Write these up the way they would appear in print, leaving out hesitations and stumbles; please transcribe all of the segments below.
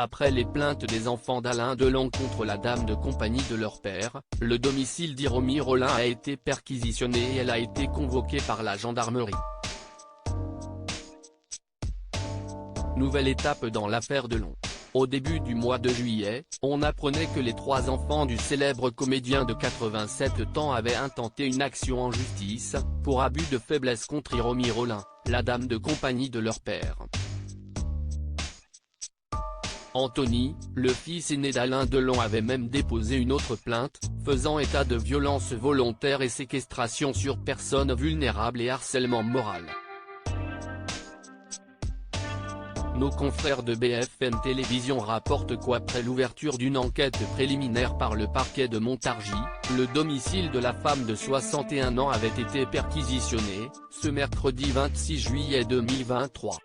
Après les plaintes des enfants d'Alain Delon contre la dame de compagnie de leur père, le domicile d'Hiromi Rollin a été perquisitionné et elle a été convoquée par la gendarmerie. Nouvelle étape dans l'affaire Delon. Au début du mois de juillet, on apprenait que les 3 enfants du célèbre comédien de 87 ans avaient intenté une action en justice, pour abus de faiblesse contre Hiromi Rollin, la dame de compagnie de leur père. Anthony, le fils aîné d'Alain Delon, avait même déposé une autre plainte, faisant état de violences volontaires et séquestration sur personnes vulnérables et harcèlement moral. Nos confrères de BFM Télévision rapportent qu'après l'ouverture d'une enquête préliminaire par le parquet de Montargis, le domicile de la femme de 61 ans avait été perquisitionné, ce mercredi 26 juillet 2023.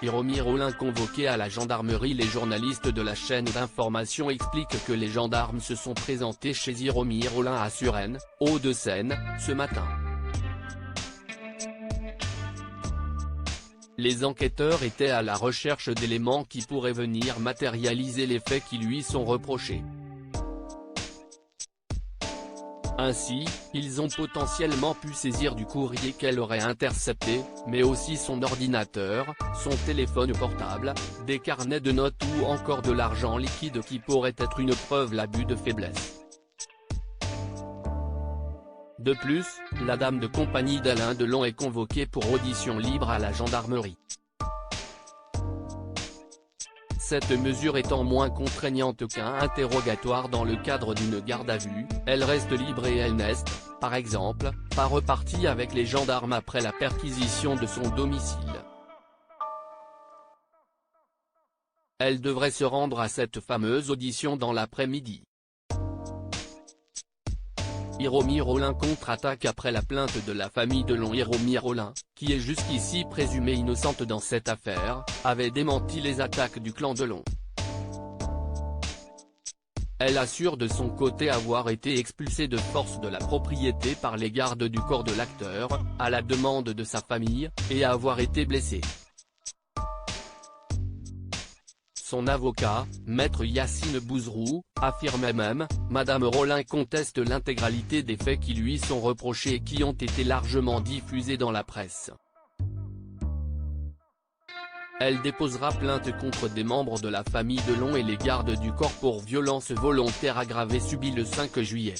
Hiromi Rollin convoqué à la gendarmerie. Les journalistes de la chaîne d'information expliquent que les gendarmes se sont présentés chez Hiromi Rollin à Suresnes, Hauts-de-Seine, ce matin. Les enquêteurs étaient à la recherche d'éléments qui pourraient venir matérialiser les faits qui lui sont reprochés. Ainsi, ils ont potentiellement pu saisir du courrier qu'elle aurait intercepté, mais aussi son ordinateur, son téléphone portable, des carnets de notes ou encore de l'argent liquide qui pourrait être une preuve d'abus de faiblesse. De plus, la dame de compagnie d'Alain Delon est convoquée pour audition libre à la gendarmerie. Cette mesure étant moins contraignante qu'un interrogatoire dans le cadre d'une garde à vue, elle reste libre et elle n'est, par exemple, pas repartie avec les gendarmes après la perquisition de son domicile. Elle devrait se rendre à cette fameuse audition dans l'après-midi. Hiromi Rollin contre-attaque après la plainte de la famille Delon. Hiromi Rollin, qui est jusqu'ici présumée innocente dans cette affaire, avait démenti les attaques du clan Delon. Elle assure de son côté avoir été expulsée de force de la propriété par les gardes du corps de l'acteur, à la demande de sa famille, et avoir été blessée. Son avocat, Maître Yacine Bouzrou, affirmait même, Madame Rollin conteste l'intégralité des faits qui lui sont reprochés et qui ont été largement diffusés dans la presse. Elle déposera plainte contre des membres de la famille Delon et les gardes du corps pour violences volontaires aggravées subies le 5 juillet.